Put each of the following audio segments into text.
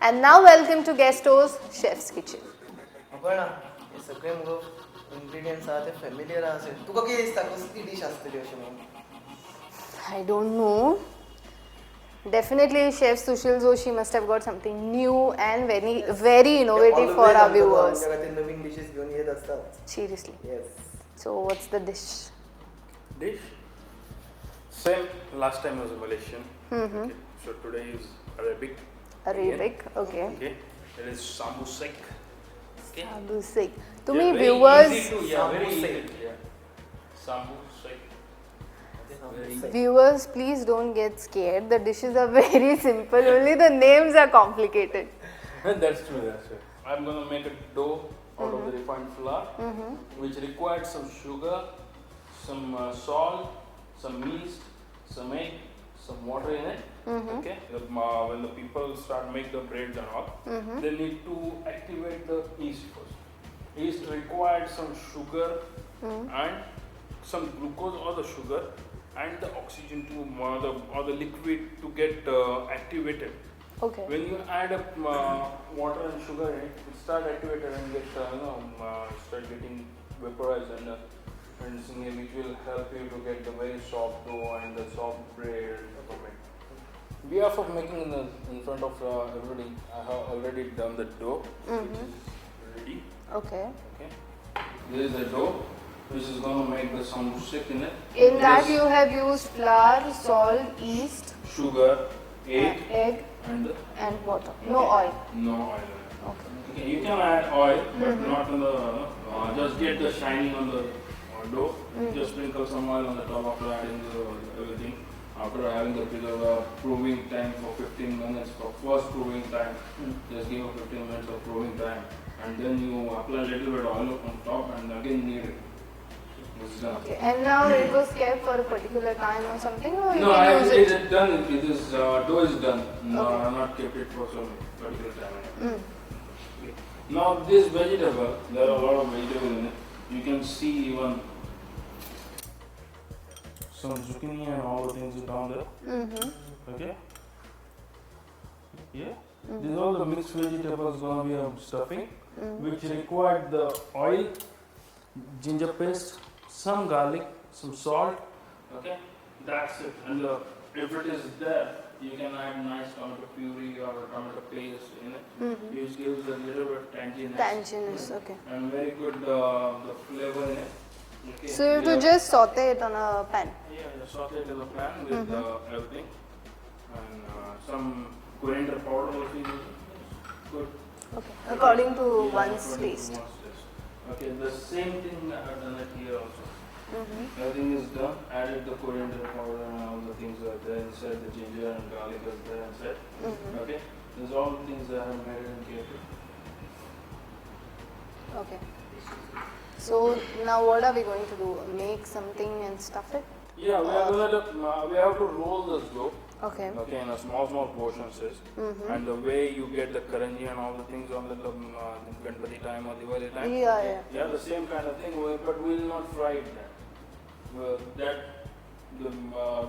And now welcome to Guesto's Chef's Kitchen. पळय हे सगळे मुगो इंग्रेडियंट्स आहा ते फेमिलियर आहा तुका कितें दिसता कसली डीश आसतली अशी म्हणून I don't know. Definitely Chef Sushil Joshi must have got something new and very innovative for our viewers. आमच्या खातीर नवीन डिशेस घेवन येत असतात. Seriously. Yes. So what's the dish? Dish? Same, last time was Malaysian. Okay. So today is Arabic. Arabic, okay. Okay. It is sambu sek. Okay. Sambu sek. To me, Yeah, very viewers, easy to, yeah, very Sambu easy. sek. Yeah. Sambu sek. Very easy. viewers, please don't get scared. The dishes are very simple. Only the names are complicated. That's true, that's true. I'm going to make a dough out of the refined flour, which required some sugar, some salt, some yeast, some egg, some water in it. Okay. When the people start make the breads and all, they need to activate the yeast first. Yeast required some sugar and some glucose or the sugar and the oxygen to or the liquid to get activated. Okay. When you add up water and sugar in it, it start activated and get start getting vaporized and which will help you to get the very soft dough and the soft bread from it. Behalf of making in front of everybody, I have already done the dough, which is ready. Okay. Okay. This is the dough, which is going to make the sambusak in it. In that you have used flour, salt, yeast, Sugar, egg, egg, and and water. No oil. no oil. Okay. Okay, you can add oil, but not on the. Just get the shining on the dough. Just sprinkle some oil on the top after adding everything. After having the proving time for 15 minutes for first proving time, just give a 15 minutes of proving time, and then you apply a little bit of oil on top, and again knead it. It's done. Okay. And now it was kept for a particular time or something, or you No, can use it it. is done. It is dough is done. No, Okay. I have not kept it for some particular time. Okay. Now this vegetable, there are a lot of vegetable in it. You can see even some zucchini and all the things down there. Okay. Yeah. These are all the mixed vegetables gonna be stuffing, which required the oil, ginger paste, some garlic, some salt. Okay. That's it. And if it is there, you can add nice tomato puree or tomato paste in it. Which gives a little bit tanginess. Tanginess, okay. And very good the flavor in it. Okay. So you have to Yeah. just saute it on a pan. Yeah, just saute it in the pan with everything. And some coriander powder also is good. Okay. According to Yeah, one's according to taste. one's taste. Okay, the same thing I have done it here also. Everything is done, added the coriander powder and all the things are there inside, the ginger and garlic is there inside. Okay, these are all the things that I have made and kept. Okay. So now what are we going to do? Make something and stuff it? Yeah, we are gonna we have to roll this dough. Okay. Okay, in a small portions is, and the way you get the karanji and all the things on the Ganpati time or Diwali time. Yeah. Yeah, the same kind of thing, but we will not fry it then. The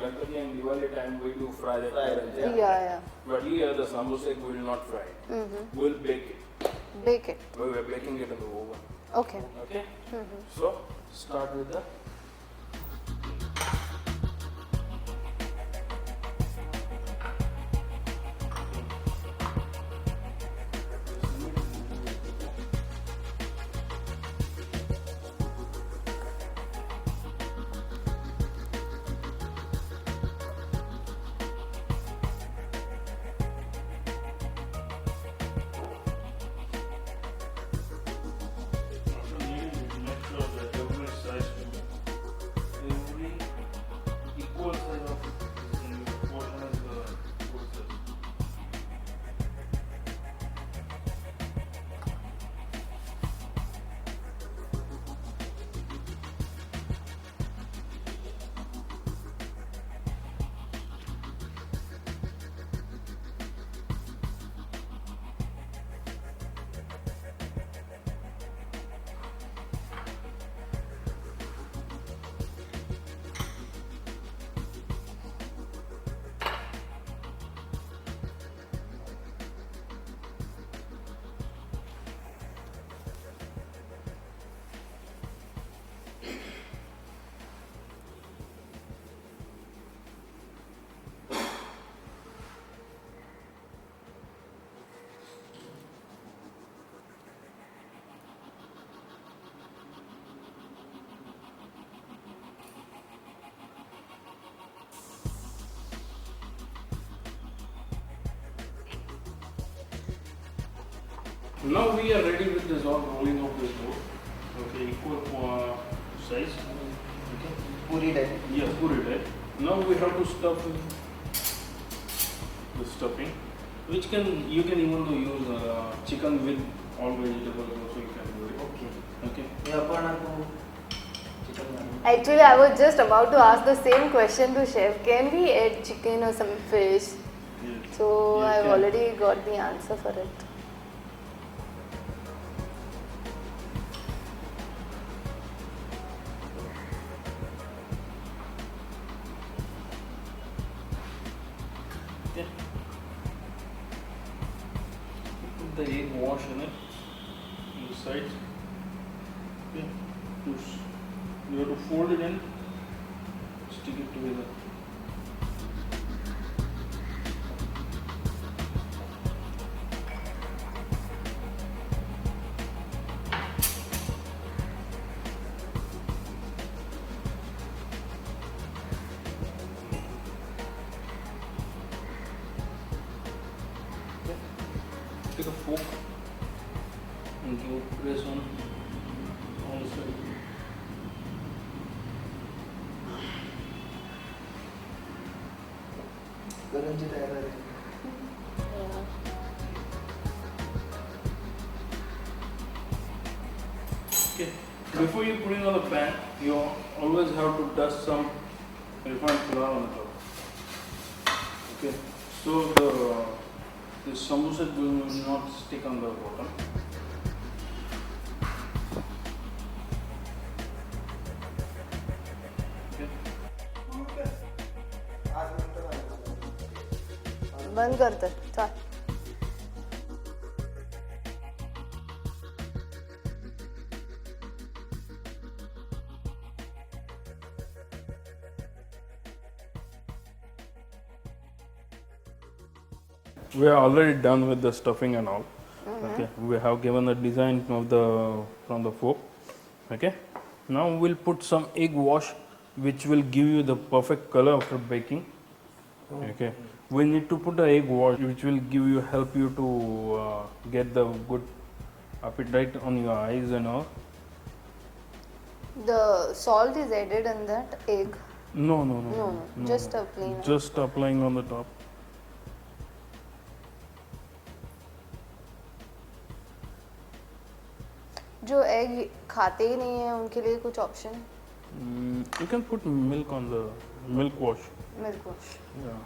Ganpati and Diwali time we do fry that karanji. Yeah. But here the sambusak we will not fry it. We'll bake it. Bake it. We are baking it in the oven. Okay. Okay. So start with the. Make sure that every size will be Now we are ready with this all rolling of this dough. Okay, equal size. Okay. Puri type. Yeah, put it right. Now we have to stuff the stuffing, which you can even use chicken with all vegetables also you can do it. Okay. Okay. हे आपण आता chicken Actually, I was just about to ask the same question to chef. Can we add chicken or some fish? Yes. So You I've can. already got the answer for it. Okay. Put the egg wash in it, on the sides. Okay. You have to fold it in, stick it together. Take a fork and give a press on all sides. गरमची तयारी झाली. Yeah. Okay. Before you put it on the pan, you always have to dust some refined flour on the top. Okay. So the samosa will not stick on the bottom. Okay. आज मिनिटं झाली. बंद करते चल. We are already done with the stuffing and all. Okay, we have given the design of from the fork. Okay, now we'll put some egg wash, which will give you the perfect color after baking. Okay, we need to put the egg wash, which will help you to get the good appetite on your eyes and all. The salt is added in that egg. No, No, just a plain. Just applying on the top. जो egg खाते ही नहीं है उनके लिए कुछ option. You can put milk on the milk wash. Milk wash. Yeah.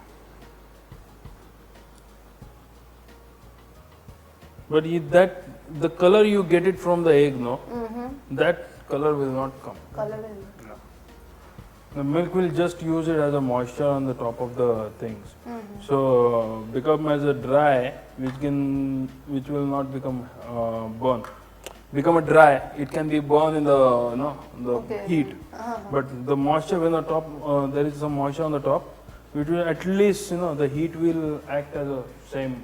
But that the color you get it from the egg, no? That color will not come. Colour. The milk will just use it as a moisture on the top of the things. So become as a dry, which will not become burn. Become a dry. It can be burned in the Okay. heat. But the moisture when the top there is some moisture on the top, it will at least the heat will act as a same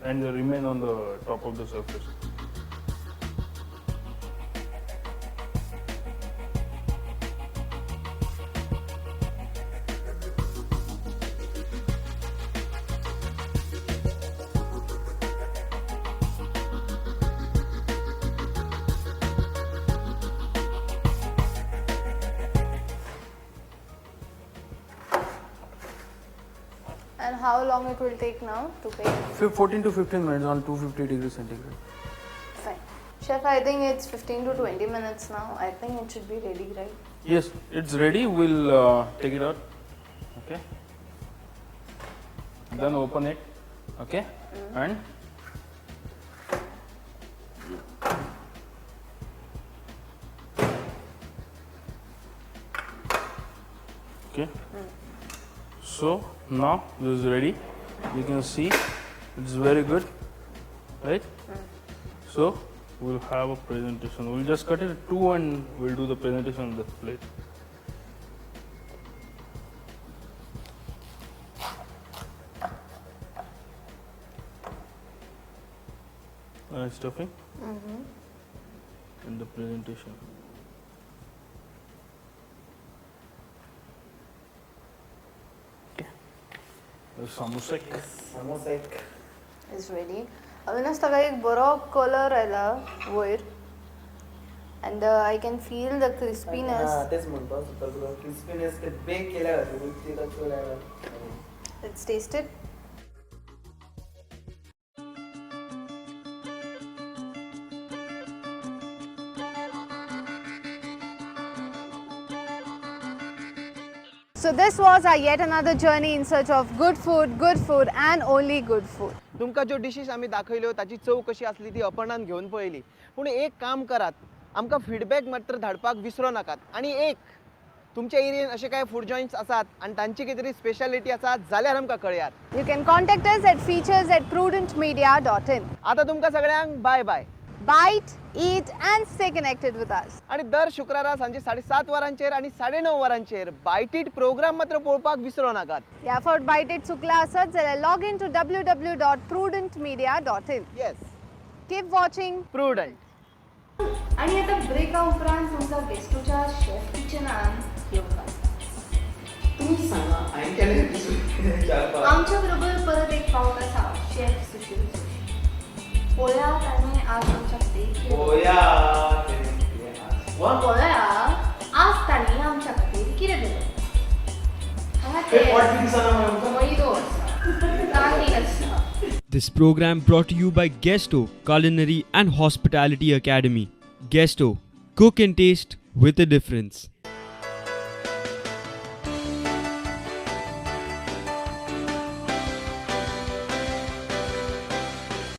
and remain on the top of the surface. And how long it will take now to bake? 14 to 15 minutes on 250 degrees centigrade. Fine. Chef, I think it's 15 to 20 minutes now. I think it should be ready, right? Yes, it's ready. We'll take it out. Okay. Then open it. Okay. And okay. So now this is ready. You can see it's very good, right? So we'll have a presentation. We'll just cut it at 2 and we'll do the presentation on the plate. Stuffing and the presentation. Okay. The samosa. Samosa Is ready. Avinash ताका एक बरो colour आयला वयर and I can feel the crispiness. हा तेच म्हणतो तुका crispiness ते बेक केल्या खातीर ती चड आयला. Let's taste it. So this was our yet another journey in search of good food and only good food. तुमकां ज्यो डिशीज आमी दाखयल्यो ताची चव कशी आसली ती अपर्णान घेवन पळयली. पूण एक काम करात, आमकां फीडबॅक मात्र धाडपाक विसरो नाकात. आनी एक तुमच्या एरियेन अशे काय फूड जॉयंट्स आसात आनी तांची कितें तरी स्पेशालिटी आसा जाल्यार आमकां कळयात. You can contact us at features@prudentmedia.in. आतां तुमकां सगळ्यांक bye bye. Bite, eat and stay connected with us. आणि दर शुक्रारा सांजे 7:30 वरांचेर आणि 9:30 वरांचेर बायट इट प्रोग्राम मात्र पळोवपाक विसरो नाकात. ह्या फावट Bite It चुकला आसत जाल्यार log in to www.prudentmedia.in. Yes, Keep watching prudent. आणि आता ब्रेका उपरांत तुमचा गेस्टोच्या शेफ किचनान येवपाक. तुम्ही सांगा हांवें केलें विचारपाक. आमच्या बरोबर परत एक फावट आसा शेफ सुशील जोशी. पळयात आनी आज आमच्या खातीर पळया आज तांणी आमच्या खातीर कितें दिलें. मैदो आसा, कांदी आसा. This program brought to you by Guesto Culinary and Hospitality Academy. Guesto, cook and taste with a difference.